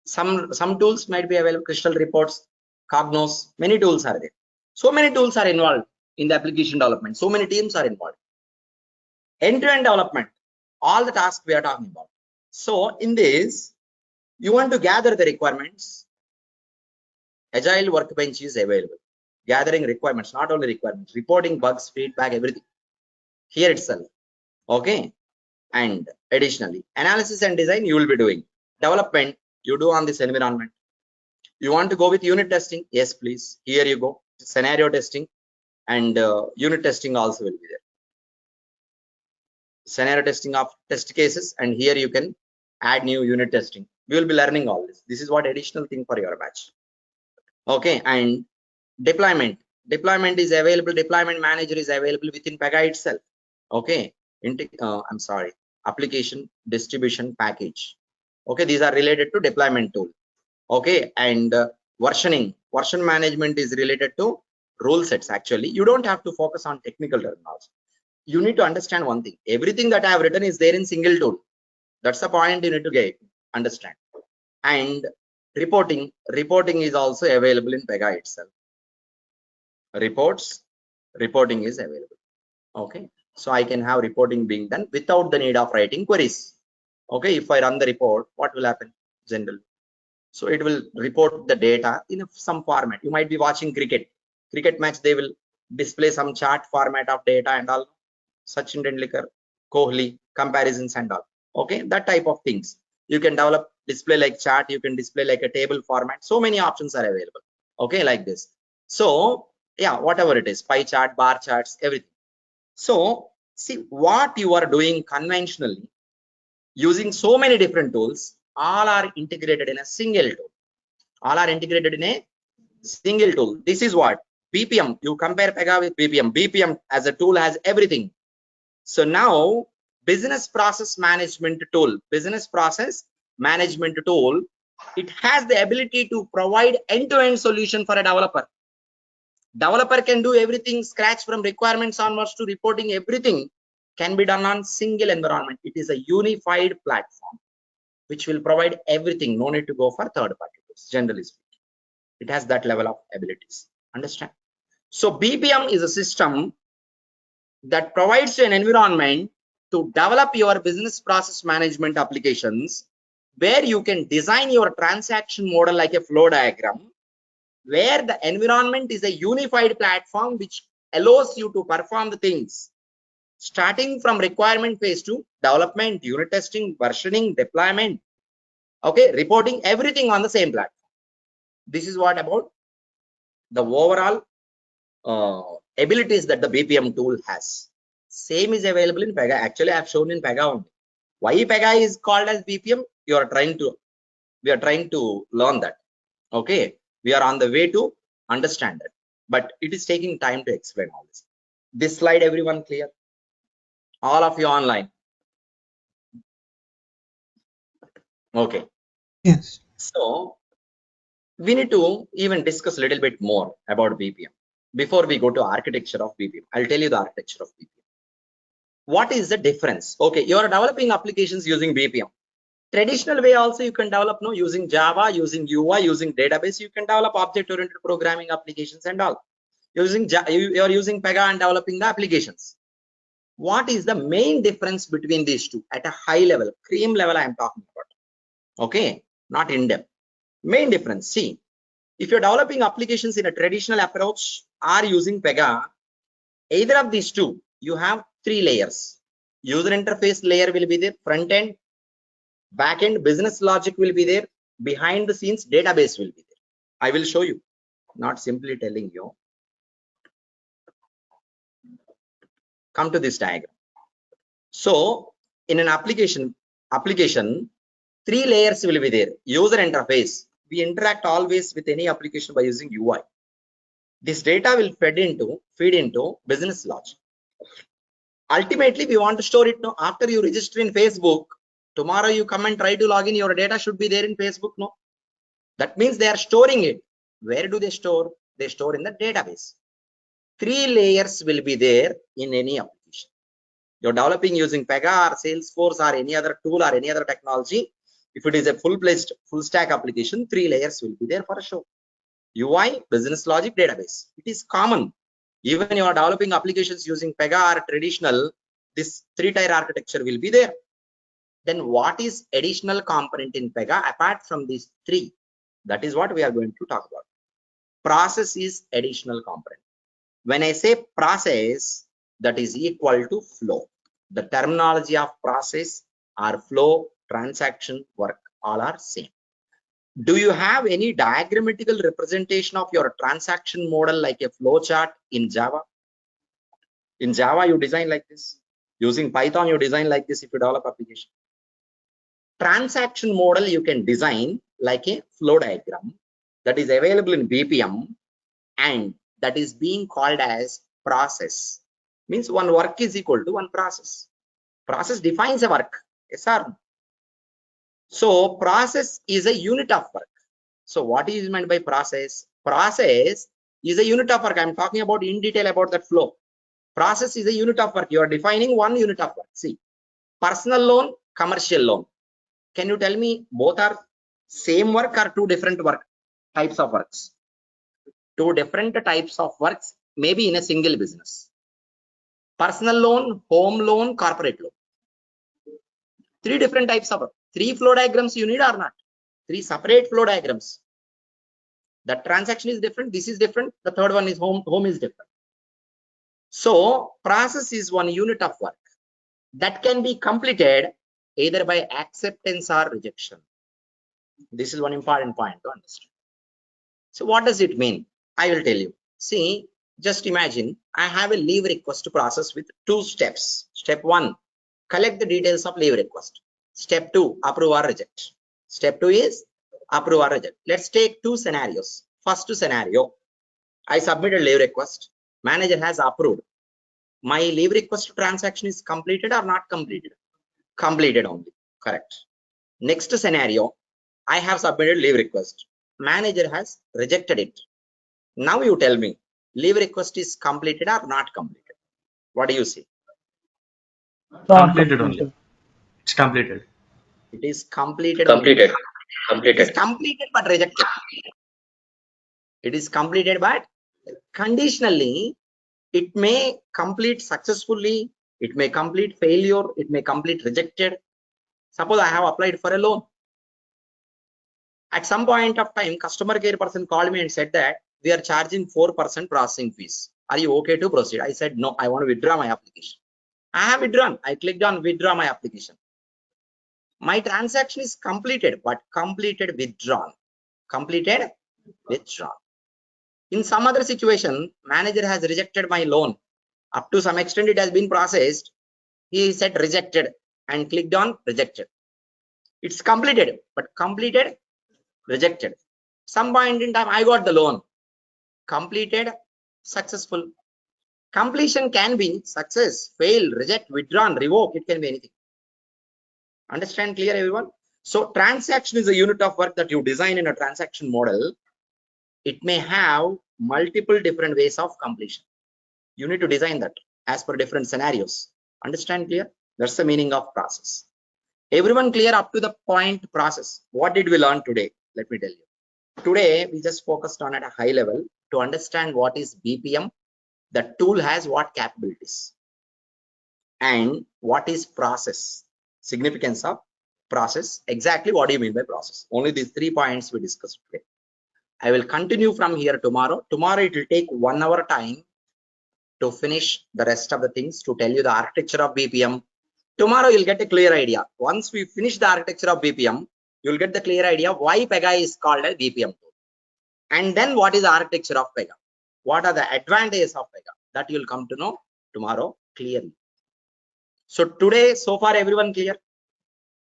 Some tools might be available. Crystal reports, Cognos. Many tools are there. So many tools are involved in the application development. So many teams are involved. End-to-end development. All the tasks we are talking about. So in this, you want to gather the requirements. Agile workbench is available. Gathering requirements, not only requirements, reporting bugs, feedback, everything here itself. Okay. And additionally, analysis and design you will be doing. Development you do on this environment. You want to go with unit testing? Yes, please. Here you go. Scenario testing and unit testing also will be there. Scenario testing of test cases, and here you can add new unit testing. We will be learning all this. This is what additional thing for your batch. Okay, and deployment. Deployment is available. Deployment manager is available within PEGA itself. Okay, I'm sorry. Application distribution package. Okay, these are related to deployment tool. Okay, and versioning. Version management is related to rule sets. Actually, you don't have to focus on technical terminology. You need to understand one thing. Everything that I have written is there in single tool. That's the point you need to understand. And reporting is also available in PEGA itself. Reporting is available. Okay, so I can have reporting being done without the need of writing queries. Okay, if I run the report, what will happen generally? So it will report the data in some format. You might be watching cricket match. They will display some chart format of data and all. Sachin Tendulkar, Kohli comparisons and all. Okay, that type of things. You can develop display like chart, you can display like a table format. So many options are available. Okay, like this. So yeah, whatever it is, pie chart, bar charts, everything. So see what you are doing conventionally using so many different tools, all are integrated in a single tool. All are integrated in a single tool. This is what BPM. You compare PEGA with BPM. BPM as a tool has everything. So now business process management tool, it has the ability to provide end-to-end solution for a developer. Developer can do everything scratch from requirements onwards to reporting. Everything can be done on single environment. It is a unified platform which will provide everything. No need to go for third party tools. Generally speaking, it has that level of abilities. Understand? So BPM is a system that provides you an environment to develop your business process management applications, where you can design your transaction model like a flow diagram, where the environment is a unified platform which allows you to perform the things starting from requirement phase to development, unit testing, versioning, deployment, okay, reporting, everything on the same platform. This is what about the overall abilities that the BPM tool has. Same is available in PEGA. Actually, I have shown in PEGA only. Why PEGA is called as BPM? We are trying to learn that. Okay, we are on the way to understand it, but it is taking time to explain all this. This slide, everyone clear? All of you online? Okay. Yes. So we need to even discuss a little bit more about BPM before we go to architecture of BPM. I'll tell you the architecture of BPM. What is the difference? Okay, you are developing applications using BPM. Traditional way also you can develop, no, using Java, using UI, using database. You can develop object-oriented programming applications and all. You are using PEGA and developing the applications. What is the main difference between these two at a high level, cream level I am talking about? Okay, not in depth. Main difference, see, if you're developing applications in a traditional approach or using PEGA, either of these two, you have three layers. User interface layer will be there, front end, back end, business logic will be there, behind the scenes database will be there. I will show you, not simply telling you. Come to this diagram. So in an application, three layers will be there. User interface, we interact always with any application by using UI. This data will feed into business logic. Ultimately, we want to store it now. After you register in Facebook, tomorrow you come and try to log in, your data should be there in Facebook. No, that means they are storing it. Where do they store? They store in the database. Three layers will be there in any application. You're developing using PEGA or Salesforce or any other tool or any other technology. If it is a full-fledged, full-stack application, three layers will be there for a show. UI, business logic, database. It is common. Even you are developing applications using PEGA or traditional, this three-tier architecture will be there. Then what is additional component in PEGA apart from these three? That is what we are going to talk about. Process is additional component. When I say process, that is equal to flow. The terminology of process or flow, transaction, work, all are same. Do you have any diagrammatical representation of your transaction model like a flow chart in Java? In Java, you design like this. Using Python, you design like this if you develop application. Transaction model you can design like a flow diagram that is available in BPM, and that is being called as process. Means one work is equal to one process. Process defines a work. Yes or no? So process is a unit of work. So what is meant by process? Process is a unit of work. I'm talking about in detail about that flow. Process is a unit of work. You are defining one unit of work. See, personal loan, commercial loan. Can you tell me both are same work or two different types of works? Two different types of works, maybe in a single business. Personal loan, home loan, corporate loan. Three different types of work. Three flow diagrams you need or not? Three separate flow diagrams. The transaction is different. This is different. The third one is home is different. So process is one unit of work that can be completed either by acceptance or rejection. This is one important point to understand. So what does it mean? I will tell you. See, just imagine I have a leave request process with 2 steps. Step 1, collect the details of leave request. Step 2, approve or reject. Step 2 is approve or reject. Let's take 2 scenarios. First scenario, I submitted leave request. Manager has approved. My leave request transaction is completed or not completed? Completed only. Correct. Next scenario, I have submitted leave request. Manager has rejected it. Now you tell me, leave request is completed or not completed? What do you see? Completed only. It's completed. It is completed only. Completed. It is Completed. completed but rejected. It is completed but conditionally, it may complete successfully, it may complete failure, it may complete rejected. Suppose I have applied for a loan. At some point of time, customer care person called me and said that we are charging 4% processing fees. Are you okay to proceed? I said, no, I want to withdraw my application. I have withdrawn. I clicked on withdraw my application. My transaction is completed, but completed withdrawn. Completed withdrawn. In some other situation, manager has rejected my loan. Up to some extent, it has been processed. He said rejected and clicked on rejected. It's completed, but completed rejected. Some point in time, I got the loan. Completed, successful. Completion can be success, fail, reject, withdrawn, revoke. It can be anything. Understand clear, everyone? So transaction is a unit of work that you design in a transaction model. It may have multiple different ways of completion. You need to design that as per different scenarios. Understand clear? That's the meaning of process. Everyone clear up to the point process? What did we learn today? Let me tell you. Today, we just focused on at a high level to understand what is BPM. The tool has what capabilities and what is process. Significance of process. Exactly what do you mean by process? Only these 3 points we discussed today. I will continue from here tomorrow. Tomorrow it will take 1 hour time to finish the rest of the things, to tell you the architecture of BPM. Tomorrow you'll get a clear idea. Once we finish the architecture of BPM, you'll get the clear idea why PEGA is called a BPM tool. And then what is the architecture of PEGA? What are the advantages of PEGA? That you'll come to know tomorrow clearly. So today, so far, everyone clear?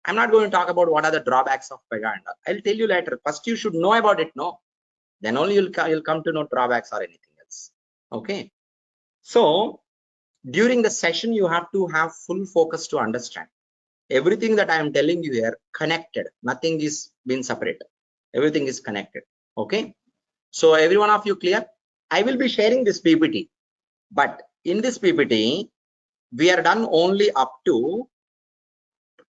I'm not going to talk about what are the drawbacks of PEGA and all. I'll tell you later. First, you should know about it, no? Then only you'll come to know drawbacks or anything else. Okay. So during the session, you have to have full focus to understand. Everything that I am telling you here, connected. Nothing is been separated. Everything is connected. Okay. So every one of you clear? I will be sharing this PPT. But in this PPT, we are done only up to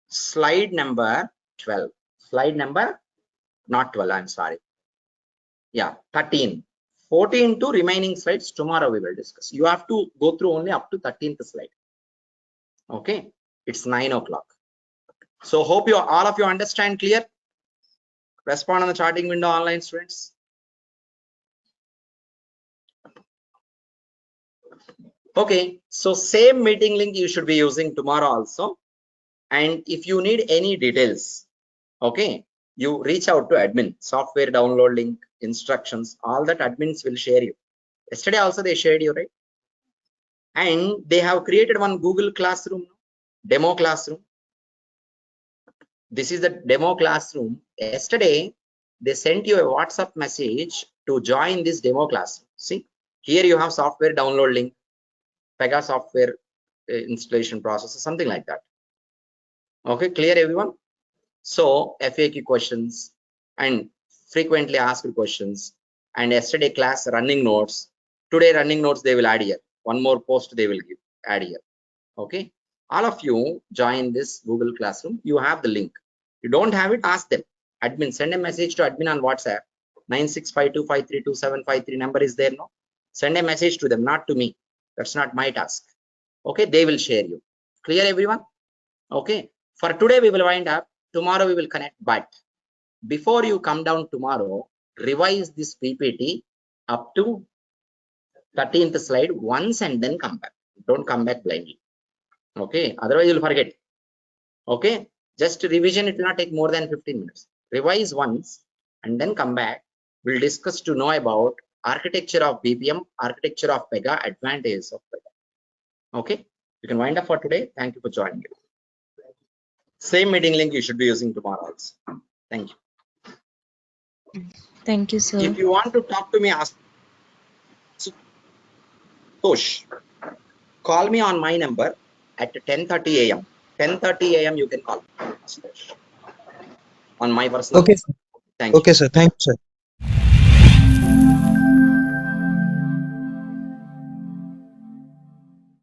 slide number 12. Slide number, not 12, I'm sorry. Yeah, 13. 14 to remaining slides tomorrow we will discuss. You have to go through only up to 13th slide. Okay, it's 9 o'clock. So hope you all of you understand clear. Respond on the charting window online, students. Okay, so same meeting link you should be using tomorrow also. And if you need any details, okay, you reach out to admin, software download link, instructions, all that admins will share you. Yesterday also they shared you, right? And they have created one Google Classroom, demo classroom. This is the demo classroom. Yesterday, they sent you a WhatsApp message to join this demo classroom. See, here you have software download link, PEGA software installation process, something like that. Okay, clear everyone? So FAQ questions and frequently asked questions, and yesterday class running notes. Today running notes they will add here. One more post they will give, add here. Okay, all of you join this Google Classroom. You have the link. You don't have it, ask them. Admin, send a message to admin on WhatsApp. 9652532753 number is there, no? Send a message to them, not to me. That's not my task. Okay, they will share you. Clear everyone? Okay, for today we will wind up. Tomorrow we will connect, but before you come down tomorrow, revise this PPT up to 13th slide once and then come back. Don't come back blindly. Okay, otherwise you'll forget. Okay, Just revision, it will not take more than 15 minutes. Revise once and then come back. We'll discuss to know about architecture of BPM, architecture of PEGA, advantages of PEGA. Okay, you can wind up for today. Thank you for joining. Same meeting link you should be using tomorrow also. Thank you. Thank you, sir. If you want to talk to me, ask Tosh. Call me on my number at 10:30 a.m. 10:30 a.m. you can call me on my personal. Okay, sir. Thank you. Okay, sir. Thank you, sir.